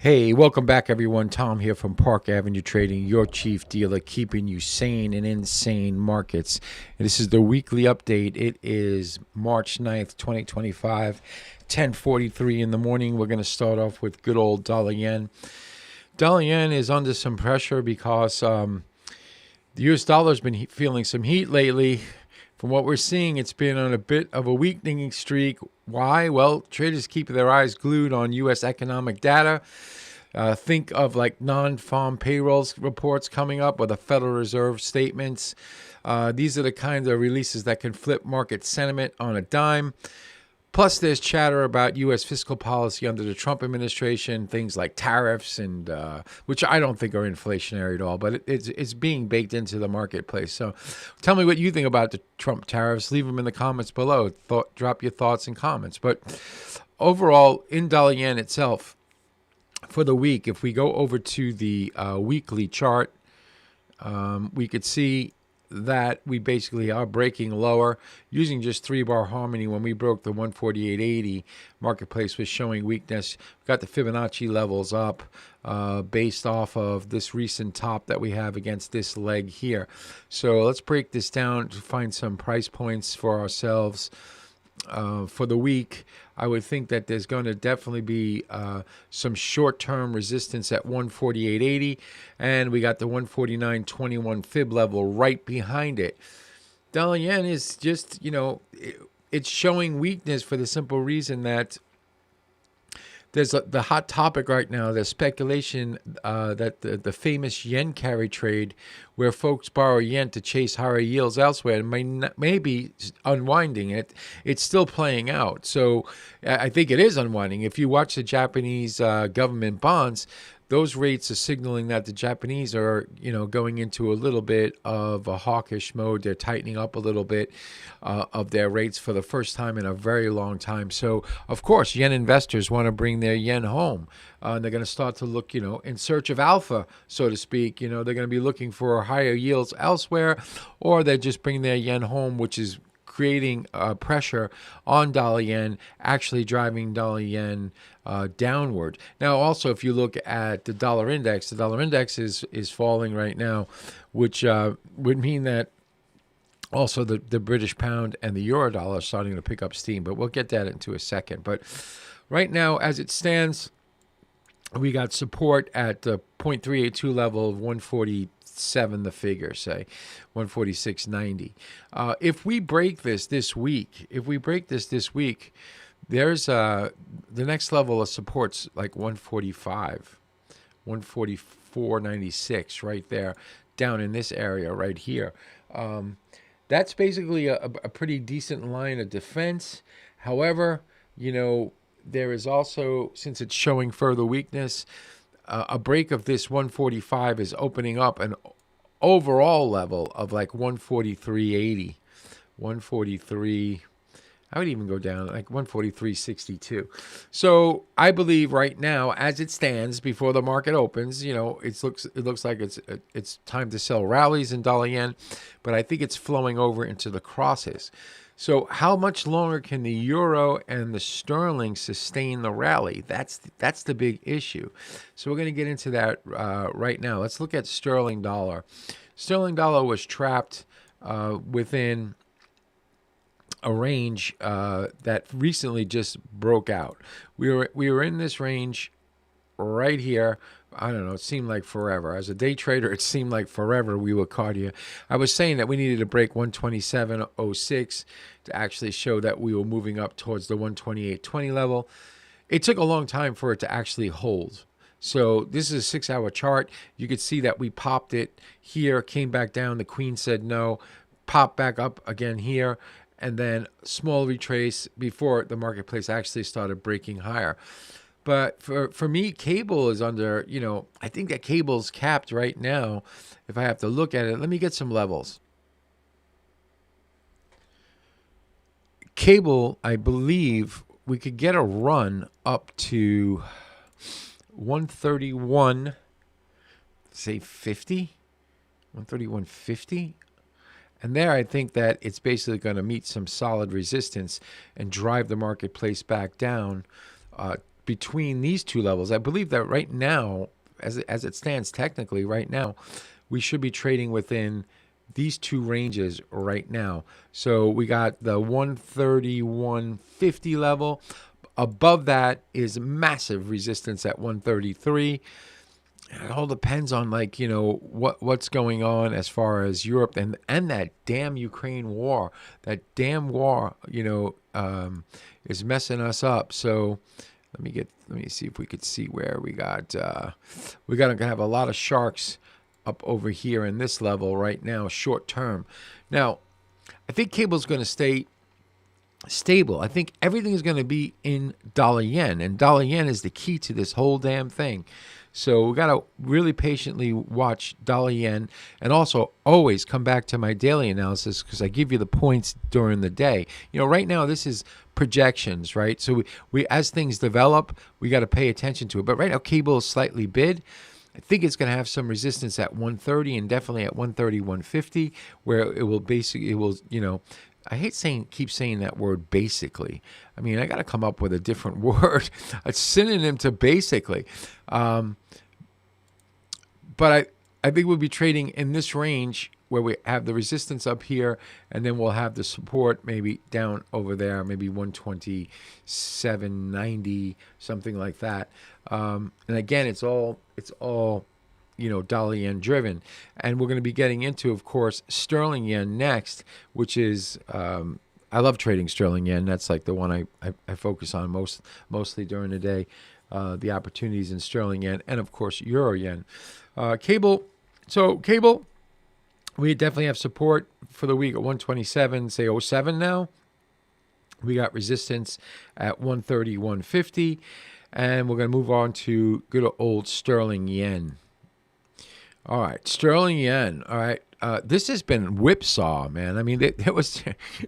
Hey, welcome back, everyone. Tom here from Park Avenue Trading, your chief dealer, keeping you sane in insane markets. And this is the weekly update. It is March 9th, 2025, 10:43 in the morning. We're going to start off with good old dollar yen. Dollar yen is under some pressure because the U.S. dollar has been feeling some heat lately. From what we're seeing, it's been on a bit of a weakening streak. Why? Well, traders keep their eyes glued on U.S. economic data. Think of like non-farm payrolls reports coming up or the Federal Reserve statements. These are the kinds of releases that can flip market sentiment on a dime. Plus, there's chatter about U.S. fiscal policy under the Trump administration, things like tariffs, and which I don't think are inflationary at all, but it's being baked into the marketplace. So tell me what you think about the Trump tariffs. Leave them in the comments below. Drop your thoughts and comments. But overall, in dollar yen itself, for the week, if we go over to the weekly chart, we could see that we basically are breaking lower using just 3-bar harmony. When we broke the 148.80, marketplace was showing weakness. We got the Fibonacci levels up based off of this recent top that we have against this leg here. So let's break this down to find some price points for ourselves. For the week, I would think that there's going to definitely be some short-term resistance at 148.80, and we got the 149.21 fib level right behind it. Dollar yen is just, it's showing weakness for the simple reason that there's the hot topic right now. There's speculation that the famous yen carry trade, where folks borrow yen to chase higher yields elsewhere, may be unwinding it. It's still playing out. So I think it is unwinding. If you watch the Japanese government bonds, those rates are signaling that the Japanese are, going into a little bit of a hawkish mode. They're tightening up a little bit of their rates for the first time in a very long time. So, of course, yen investors want to bring their yen home. They're going to start to look, in search of alpha, so to speak. They're going to be looking for higher yields elsewhere, or they're just bringing their yen home, which is creating pressure on dollar yen, actually driving dollar yen downward. Now, also, if you look at the dollar index is falling right now, which would mean that also the British pound and the euro dollar are starting to pick up steam. But we'll get that into a second. But right now, as it stands, we got support at the 0.382 level of 147, the figure, say, 146.90. If we break this week, there's the next level of supports like 145, 144.96 right there, down in this area right here. That's basically a pretty decent line of defense. However, there is also, since it's showing further weakness, a break of this 145 is opening up an overall level of like 143.80, 143. I would even go down like 143.62. So I believe right now, as it stands, before the market opens, it looks like it's time to sell rallies in dollar yen, but I think it's flowing over into the crosses. So how much longer can the euro and the sterling sustain the rally? That's the big issue. So we're going to get into that right now. Let's look at sterling dollar. Sterling dollar was trapped within a range that recently just broke out. We were in this range right here. I don't know, it seemed like forever. As a day trader, it seemed like forever we were caught here. I was saying that we needed to break 127.06 to actually show that we were moving up towards the 128.20 level. It took a long time for it to actually hold. So this is a 6-hour chart. You could see that we popped it here, came back down. The queen said no, popped back up again here, and then small retrace before the marketplace actually started breaking higher. But for me, cable is under, I think that cable's capped right now. If I have to look at it, let me get some levels. Cable, I believe we could get a run up to 131, say 50, 131.50. And there I think that it's basically going to meet some solid resistance and drive the marketplace back down between these two levels. I believe that right now, as it stands technically right now, we should be trading within these two ranges right now. So we got the 131.50 level. Above that is massive resistance at 133. It all depends on, like, you know, what's going on as far as Europe and that damn Ukraine war. That damn war, you know, is messing us up. So let me see if we could see where we got. We got to have a lot of sharks up over here in this level right now, short term. Now, I think cable's going to stay stable. I think everything is going to be in dollar yen, and dollar yen is the key to this whole damn thing. So we got to really patiently watch dollar yen, and also always come back to my daily analysis because I give you the points during the day. You know, right now this is projections, right? So we as things develop, we got to pay attention to it. But right now cable is slightly bid. I think it's going to have some resistance at 130 and definitely at 130, 150, where it will you know, I hate keep saying that word basically. I mean, I got to come up with a different word, a synonym to basically. But I think we'll be trading in this range where we have the resistance up here, and then we'll have the support maybe down over there, maybe 127.90, something like that. And again, it's all you know, dollar yen driven, and we're going to be getting into, of course, sterling yen next, which is I love trading sterling yen. That's like the one I focus on mostly during the day. The opportunities in sterling yen, and of course euro yen. Cable. So cable, we definitely have support for the week at 127, say 07 now. We got resistance at 130, 150. And we're going to move on to good old sterling yen. All right, sterling yen. All right, this has been whipsaw, man. I mean,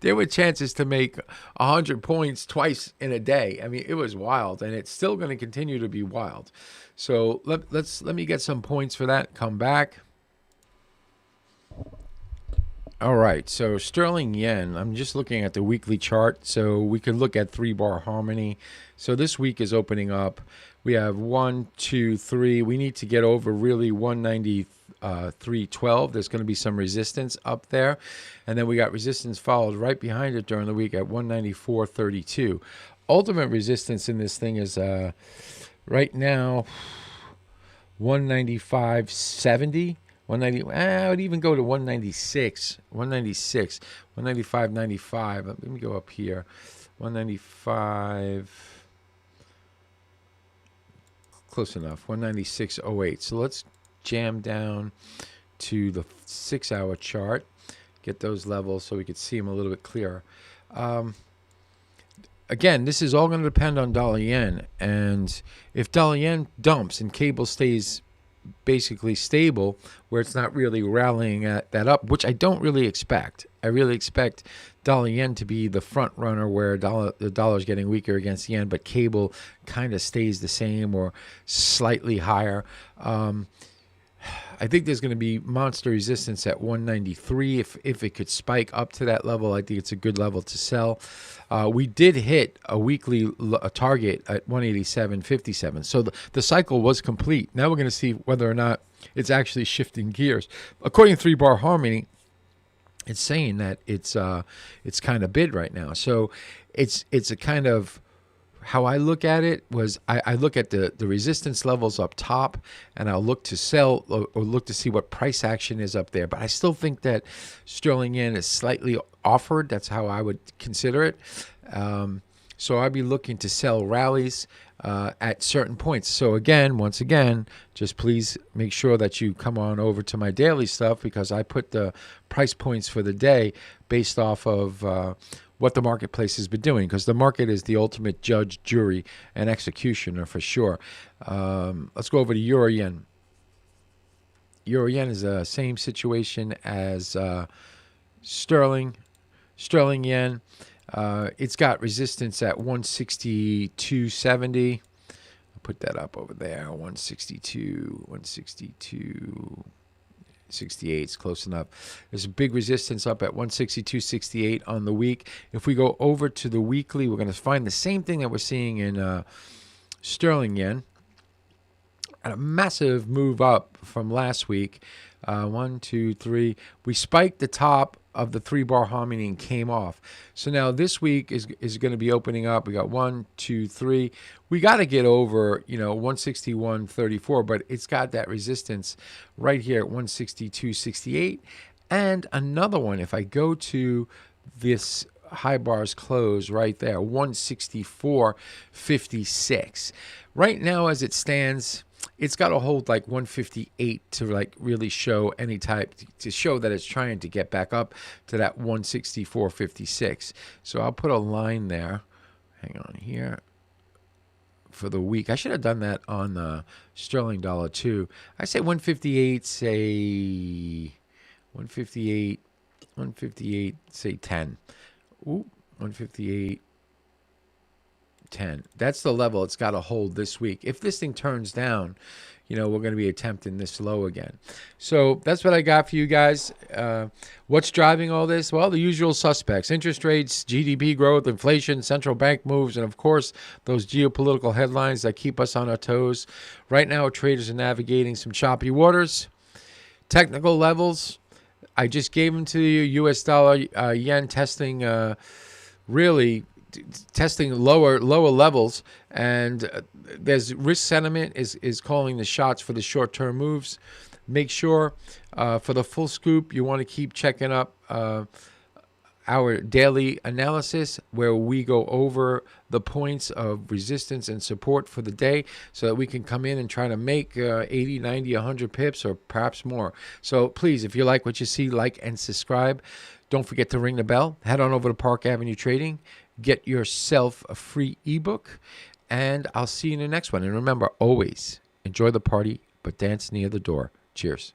there were chances to make 100 points twice in a day. I mean, it was wild, and it's still going to continue to be wild. So let me get some points for that. Come back. All right, so sterling yen, I'm just looking at the weekly chart, so we could look at 3-bar harmony. So this week is opening up. We have 1, 2, 3. We need to get over really 193.12. There's going to be some resistance up there. And then we got resistance followed right behind it during the week at 194.32. Ultimate resistance in this thing is right now 195.70. 190. I would even go to 196. 195.95. Let me go up here. 195. Close enough. 196.08. So let's jam down to the 6-hour chart. Get those levels so we could see them a little bit clearer. Again, this is all going to depend on dollar yen. And if dollar yen dumps and cable stays basically stable, where it's not really rallying that up, which I don't really expect. I really expect dollar yen to be the front runner, where the dollar is getting weaker against the yen, but cable kind of stays the same or slightly higher. I think there's going to be monster resistance at 193. If it could spike up to that level, I think it's a good level to sell. We did hit a weekly target at 187.57. So the cycle was complete. Now we're going to see whether or not it's actually shifting gears. According to 3-bar harmony, it's saying that it's kind of bid right now. So it's a kind of, how I look at it was I look at the resistance levels up top, and I'll look to sell or look to see what price action is up there. But I still think that sterling yen is slightly offered. That's how I would consider it. So I'd be looking to sell rallies at certain points. So once again, just please make sure that you come on over to my daily stuff, because I put the price points for the day based off of what the marketplace has been doing, because the market is the ultimate judge, jury, and executioner for sure. Let's go over to euro yen. Euro yen is the same situation as sterling yen. It's got resistance at 162.70. I'll put that up over there. 162.68 is close enough. There's a big resistance up at 162.68 on the week. If we go over to the weekly, we're going to find the same thing that we're seeing in sterling yen. And a massive move up from last week. 1, 2, 3. We spiked the top of the 3-bar harmony and came off. So now this week is going to be opening up. We got 1, 2, 3. We got to get over, 161.34, but it's got that resistance right here at 162.68. And another one, if I go to this high bars close right there, 164.56. Right now as it stands, it's got to hold like 158 to like really show any type, to show that it's trying to get back up to that 164.56. So I'll put a line there. Hang on here. For the week, I should have done that on the sterling dollar too. I say 158, say 158, say 10. Ooh, 158. 10. That's the level it's got to hold this week. If this thing turns down, we're going to be attempting this low again. So that's what I got for you guys. What's driving all this? Well, the usual suspects: interest rates, GDP growth, inflation, central bank moves, and of course, those geopolitical headlines that keep us on our toes. Right now, traders are navigating some choppy waters. Technical levels, I just gave them to you. U.S. dollar, yen testing really testing lower levels, and there's risk sentiment is calling the shots for the short-term moves. Make sure for the full scoop, you want to keep checking up our daily analysis, where we go over the points of resistance and support for the day so that we can come in and try to make 80, 90, 100 pips or perhaps more. So please, if you like what you see, like and subscribe. Don't forget to ring the bell. Head on over to Park Avenue Trading. Get yourself a free ebook, and I'll see you in the next one. And remember, always enjoy the party, but dance near the door. Cheers.